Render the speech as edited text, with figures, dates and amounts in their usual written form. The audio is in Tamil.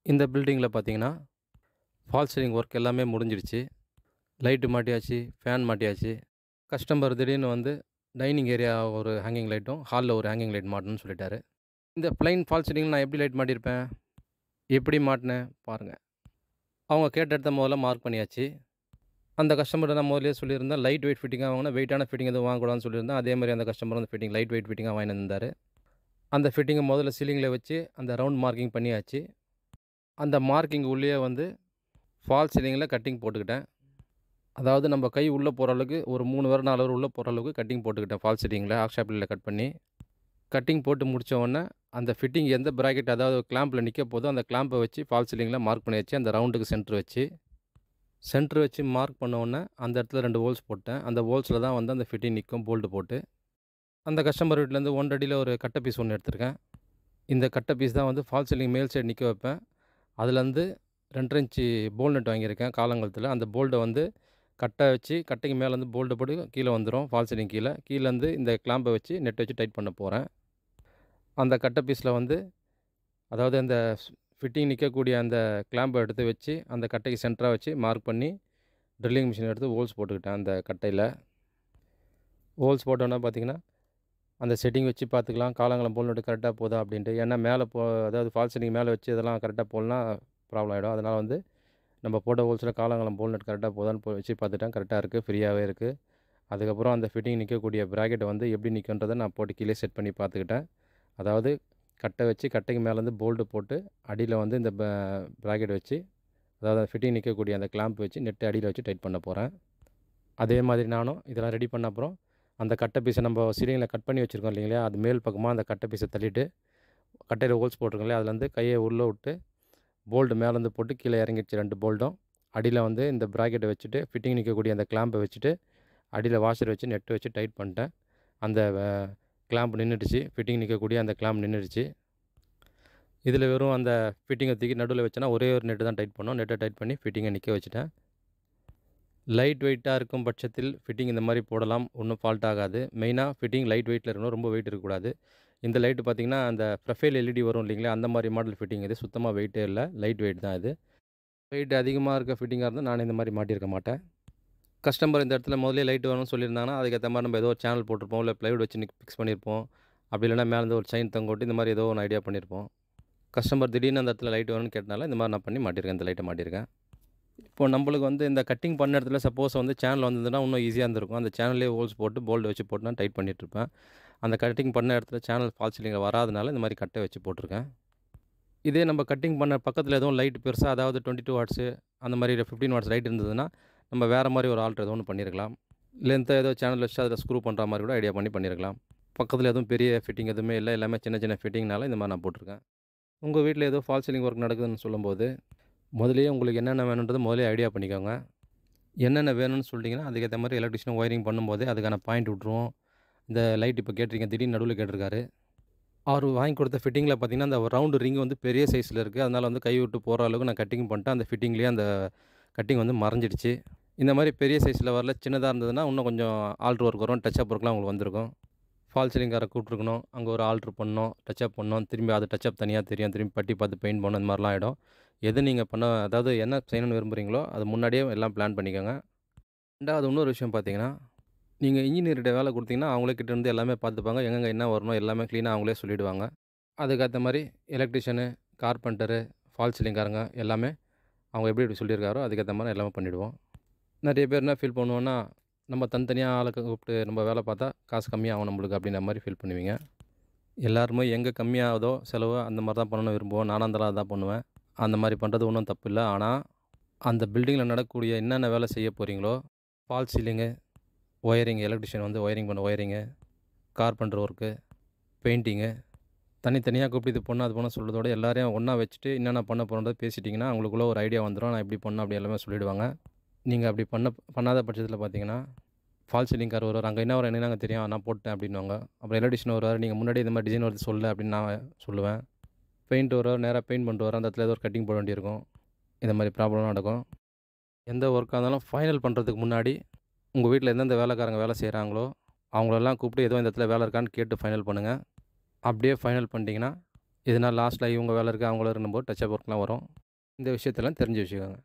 இந்த பில்டிங்கில பார்த்தீங்கன்னா, ஃபால்ஸ் சீலிங் ஒர்க் எல்லாமே முடிஞ்சிடுச்சு. லைட்டு மாட்டியாச்சு, ஃபேன் மாட்டியாச்சு. கஸ்டமர் திடீர்னு வந்து டைனிங் ஏரியா ஒரு ஹேங்கிங் லைட்டும், ஹால்ல ஒரு ஹேங்கிங் லைட் மாட்டணும்னு சொல்லிட்டாரு. இந்த பிளைன் ஃபால்ஸ் சீலிங்ல நான் எப்படி லைட் மாட்டியிருப்பேன்? எப்படி மாட்டுனேன் பாருங்க. அவங்க கேட்ட இடத்த முதல்ல மார்க் பண்ணியாச்சு. அந்த கஸ்டமர்ட்ட நான் முதல்லயே சொல்லியிருந்தேன், லைட் வெயிட் ஃபிட்டிங்கா வாங்கணும். வெயிட்டான ஃபிட்டிங் எதுவும் வாங்கக்கூடாதுன்னு சொல்லியிருந்தேன். அதே மாரி அந்த கஸ்டமர் வந்து லைட் வெயிட் ஃபிட்டிங்கா வாங்கின்னு வந்தாரு. அந்த ஃபிட்டிங்க முதல்ல சீலிங்ல வச்சு, அந்த ரவுண்ட் மார்க்கிங் பண்ணியாச்சு. அந்த மார்க்கிங் உள்ளேயே வந்து ஃபால்ஸ் சீலிங்கில கட்டிங் போட்டுக்கிட்டேன். அதாவது நம்ம கை உள்ள போற அளவுக்கு ஒரு 3 விரல் 4 விரல் உள்ள போற அளவுக்கு கட்டிங் போட்டுக்கிட்டேன் ஃபால்ஸ் சீலிங்கில ஆக்ஷாப்ல கட் பண்ணி. கட்டிங் போட்டு முடிச்ச உடனே, அந்த ஃபிட்டிங் எந்த பிராக்கெட் அதாவது கிளாம்ப்ல நிக்க போதோ, அந்த கிளாம்ப வச்சு ஃபால்ஸ் சீலிங்கில மார்க் பண்ணியாச்சு. அந்த ரவுண்டுக்கு சென்டர் வச்சு மார்க் பண்ண உடனே, அந்த இடத்துல 2 ஹோல்ஸ் போட்டேன். அந்த ஹோல்ஸ்ல தான் வந்து அந்த ஃபிட்டிங் நிக்கும் போல்ட் போட்டு. அந்த கஸ்டமர் வீட்லேருந்து 1 அடியில ஒரு கட்ட பீஸ் ஒண்ணு எடுத்திருக்கேன். இந்த கட்ட பீஸ் தான் வந்து ஃபால்ஸ் சீலிங் மேல் சைடு நிக்க வைப்பேன். அதுலேருந்து 2 1/2 இன்ச்சு போல் நட் வாங்கியிருக்கேன் காலங்கலத்தில. அந்த போல்ட வந்து கட்ட வச்சு, கட்டைக்கு மேலேருந்து போல்ட போட்டு கீழ வந்துரும் ஃபால்ஸ் சீலிங் கீழ. கீழேருந்து இந்த கிளாம்ப வச்சு நெட் வச்சு டைட் பண்ண போறேன். அந்த கட்ட பீஸ்ல வந்து அதாவது அந்த ஃபிட்டிங் நிக்கக்கூடிய அந்த கிளாம்ப எடுத்து வச்சு, அந்த கட்டைக்கு சென்டரா வச்சு மார்க் பண்ணி, ட்ரில்லிங் மிஷின் எடுத்து ஹோல்ஸ் போட்டுக்கிட்டேன் அந்த கட்டையில. ஹோல்ஸ் போட்டோன்னே பார்த்தீங்கன்னா, அந்த செட்டிங் வச்சு பார்த்துக்கலாம். காலங்காலம் போல் நட்டு கரெக்ட்டா போதா அப்படின்ட்டு. ஏன்னா மேலே அதாவது ஃபால்ஸ் சீலிங் மேலே வச்சு இதெல்லாம் கரெக்ட்டா போடலனா ப்ராப்ளம் ஆயிடும். அதனால வந்து நம்ம போட்ட ஹோல்ஸ்ல காலங்காலம் போல் நட் கரெக்ட்டா போதான்னு வச்சு பார்த்துட்டேன். கரெக்ட்டா இருக்குது. ஃப்ரீயாவே இருக்குது. அதுக்கப்புறம் அந்த ஃபிட்டிங் நிக்கக்கூடிய பிராக்கெட்ட வந்து எப்படி நிக்குன்றத நான் போட்டு கீழே செட் பண்ணி பார்த்துக்கிட்டேன். அதாவது கட்டை வச்சு கட்டைக்கு மேலேருந்து போல்ட் போட்டு, அடியில வந்து இந்த பிராக்கெட் வச்சு, அதாவது ஃபிட்டிங் நிக்கக்கூடிய அந்த கிளாம்ப் வச்சு நெட் அடியில வச்சு டைட் பண்ண போறேன். அதே மாதிரி நானும் இதெல்லாம் ரெடி பண்ண அப்புறம், அந்த கட்டை பீஸ நம்ம சீலிங்ல கட் பண்ணி வச்சிருக்கோம் இல்லைங்களா, அது மேல் பக்கமா அந்த கட்டை பீஸ தள்ளிட்டு, கட்டையில ஹோல்ஸ் போட்டிருக்கோம் இல்லையா, அதுலேருந்து கைய உள்ள விட்டு, போல்ட் மேலேருந்து போட்டு கீழ இறங்கிடுச்சு 2 போல்ட்டும். அடியில வந்து இந்த பிராக்கெட்ட வச்சுட்டு, ஃபிட்டிங் நிக்கக்கூடிய அந்த கிளாம்ப வச்சுட்டு, அடியில வாஷர் வச்சு நெட் வச்சு டைட் பண்ணிட்டேன். அந்த கிளாம்ப் நின்னுடுச்சு. ஃபிட்டிங் நிக்கக்கூடிய அந்த கிளாம்ப் நின்னுடுச்சு. இதில வெறும் அந்த ஃபிட்டிங்க தூக்கி நடுவுல வச்சேன்னா, ஒரே ஒரு நெட்டு தான் டைட் பண்ணணும். நெட்ட டைட் பண்ணி ஃபிட்டிங்க நிக்க வச்சுட்டேன். லைட் வெயிட்டா இருக்கும் பட்சத்தில் ஃபிட்டிங் இந்த மாரி போடலாம். ஒண்ணும் ஃபால்ட் ஆகாது. மெயினா ஃபிட்டிங் லைட் வெயிட்ல இருக்கணும். ரொம்ப வெயிட் இருக்கக்கூடாது. இந்த லைட் பார்த்தீங்கன்னா, அந்த ப்ரொஃபைல் எல்இடி வரும் இல்லைங்களா, அந்த மாரி மாடல் ஃபிட்டிங் இது. சுத்தமா வெயிட்டே இல்ல. லைட் வெயிட் தான் இது. வெயிட் அதிகமா இருக்க ஃபிட்டிங்கா இருந்தா நானே இந்த மாரி மாட்டியிருக்க மாட்டேன். கஸ்டமர் இந்த இடத்துல முதல்லயே லைட் வேணும்னு சொல்லியிருந்தாங்கன்னா, அதுக்கேத்த மாரி நம்ம ஏதோ ஒரு சேனல் போட்டிருப்போம். இல்ல பிளைவுட் வச்சு ஃபிக்ஸ் பண்ணியிருப்போம். அப்படி இல்லன்னா மேலேருந்து ஒரு செயின் தொங்கவிட்டு இந்த மாரி ஏதோ ஒண்ணு ஐடியா பண்ணியிருப்போம். கஸ்டமர் திடீர்னு அந்த இடத்துல லைட் வேணும்னு கேட்டனால, இந்த மாரி நான் பண்ணி மாட்டியிருக்கேன். இந்த லைட்ட மாட்டியிருக்கேன். இப்போ நம்பளுக்கு வந்து இந்த கட்டிங் பண்ண இடத்துல சப்போஸ் வந்து சேனல் வந்ததுன்னா, இன்னும் ஈஸியா இருந்திருக்கும். அந்த சேனல்லயே ஹோல்ஸ் போட்டு போல்ட் வச்சு போட்டு நான் டைட் பண்ணிட்டுருப்பேன். அந்த கட்டிங் பண்ண இடத்துல சேனல் ஃபால்ஸ் சீலிங்ல வராதனால, இந்த மாரி கட்ட வச்சு போட்டுருக்கேன். இதே நம்ம கட்டிங் பண்ண பக்கத்துல எதுவும் லைட் பெருசா அதாவது 22 வாட்ஸு அந்த மாரி 15 வாட்ஸ் லைட் இருந்ததுன்னா, நம்ம வேற மாரி ஒரு ஆல்டர் ஏதோ ஒண்ணு பண்ணியிருக்கலாம். லென்த்தா ஏதோ சேனல் வச்சு அதில ஸ்க்ரூ பண்ற மாரி கூட ஐடியா பண்ணி பண்ணியிருக்கலாம். பக்கத்துல எதுவும் பெரிய ஃபிட்டிங் எதுவுமே இல்ல. எல்லாமே சின்ன சின்ன ஃபிட்டிங்னால இந்த மாரி நான் போட்டுருக்கேன். உங்க வீட்ல ஏதோ ஃபால்ஸ் சீலிங் ஒர்க் நடக்குதுன்னு சொல்லும்போது, முதல்லயே உங்களுக்கு என்னென்ன வேணுன்றத முதல்லயே ஐடியா பண்ணிக்கோங்க. என்னென்ன வேணும்னு சொல்லிட்டீங்கன்னா, அதுக்கேத்த மாரி எலக்ட்ரீஷியன் ஒயரிங் பண்ணும்போதே அதுக்கான பாயிண்ட் விட்டுருவோம். இந்த லைட் இப்போ கேட்டிருக்கீங்க, திடீர்னு நடுவுல கேட்டிருக்காரு. அவரு வாங்கி கொடுத்த ஃபிட்டிங்கில பார்த்தீங்கன்னா, அந்த ரவுண்டு ரிங் வந்து பெரிய சைஸ்ல இருக்கு. அதனால வந்து கை விட்டு போற அளவுக்கு நான் கட்டிங் பண்ணிட்டேன். அந்த ஃபிட்டிங்லேயே அந்த கட்டிங் வந்து மறைஞ்சிடுச்சு. இந்த மாரி பெரிய சைஸ்ல வரல, சின்னதா இருந்ததுன்னா, இன்னும் கொஞ்சம் ஆல்டர் ஒர்க் வரும். டச் அப் ஒர்க்லாம் உங்களுக்கு வந்திருக்கும். ஃபால்ஸ் சீலிங்கார கூப்பிட்டுருக்கணும். அங்க ஒரு ஆல்டர் பண்ணணும். டச் அப் பண்ணணும். திரும்பி அது டச் அப் தனியா தெரியும். திரும்பி பட்டி பார்த்து பெயிண்ட் பண்ணணும். இந்த மாரிலாம் ஆயிடும். எது நீங்க அதாவது என்ன செய்யணும்னு விரும்புறீங்களோ, அது முன்னாடியே எல்லாம் பிளான் பண்ணிக்கோங்க. 2வது இன்னொரு விஷயம் பார்த்தீங்கன்னா, நீங்க இன்ஜினியர்கிட்ட வேலை குடுத்தீங்கன்னா, அவங்களே கிட்ட இருந்து எல்லாமே பார்த்துப்பாங்க. எங்கெங்க என்ன வரணும் எல்லாமே கிளீனா அவங்களே சொல்லிடுவாங்க. அதுக்கேத்த மாரி எலக்ட்ரீஷியனு, கார்பெண்டரு, ஃபால்ஸ் சீலிங்காரங்க எல்லாமே அவங்க எப்படி எப்படி சொல்லியிருக்காரோ, அதுக்கேத்த மாரி எல்லாமே பண்ணிடுவோம். நெறைய பேர் என்ன ஃபீல் பண்ணுவோம்னா, நம்ம தனித்தனியா ஆள கூப்பிட்டு நம்ம வேலை பார்த்தா காசு கம்மியாகும் நம்மளுக்கு அப்படின்ற மாரி ஃபீல் பண்ணுவீங்க. எல்லாருமே எங்க கம்மியாகுதோ செலவு அந்த மாரி தான் பண்ணணும்னு விரும்புவோம். நானா இருந்தாலும் அதான் பண்ணுவேன். அந்த மாரி பண்றது ஒண்ணும் தப்பில்ல. ஆனா, அந்த பில்டிங்கில நடக்கக்கூடிய என்னென்ன வேலை செய்ய போறீங்களோ, ஃபால்ஸ் சீலிங்கு, ஒயரிங் எலக்ட்ரீஷியன் வந்து ஒயரிங் பண்ண ஒயரிங்கு, கார்பெண்டர் ஒர்க்கு, பெயிண்டிங்கு தனித்தனியா கூப்பிட்டு இது பண்ணு, அது பண்ணு சொல்றத விட எல்லாரையும் ஒண்ணா வச்சுட்டு என்னென்ன பண்ண போறோன்றத பேசிட்டீங்கன்னா, அவங்களுக்குள்ள ஒரு ஐடியா வந்துரும். நான் இப்படி பண்ணணும் அப்படி எல்லாமே சொல்லிடுவாங்க. நீங்க அப்படி பண்ணாத பட்சத்தில பார்த்தீங்கன்னா, ஃபால்ஸ் சீலிங்காரர் வருவாரு. அங்க என்ன வரும் என்னங்க தெரியும்? நான் போட்டேன் அப்படின்னுவாங்க. அப்புறம் எலக்ட்ரீஷியன் வருவாரு. நீங்க முன்னாடியே இந்த மாரி டிசைன் வருது சொல்லு அப்படின்னு நான் சொல்லுவேன். பெயிண்ட் வருவாரு. நேரா பெயிண்ட் பண்ணிட்டு வருவாரு. அந்த இடத்துல ஏதோ ஒரு கட்டிங் போட வேண்டியிருக்கும். இந்த மாரி ப்ராப்ளம்லாம் நடக்கும். எந்த ஒர்க்கா இருந்தாலும் ஃபைனல் பண்றதுக்கு முன்னாடி, உங்க வீட்ல எந்தெந்த வேலைக்காரங்க வேலை செய்றாங்களோ, அவங்களெல்லாம் கூப்பிட்டு ஏதோ இந்த இடத்துல வேலை இருக்கான்னு கேட்டு ஃபைனல் பண்ணுங்க. அப்படியே ஃபைனல் பண்ணிட்டீங்கன்னா, இதனால் லாஸ்ட்டில் இவங்க வேலை இருக்கு, அவங்க வேலை இருக்குன்னும்போது டச் அப் ஒர்க்லாம் வரும். இந்த விஷயத்தெல்லாம் தெரிஞ்சு வச்சுக்கோங்க.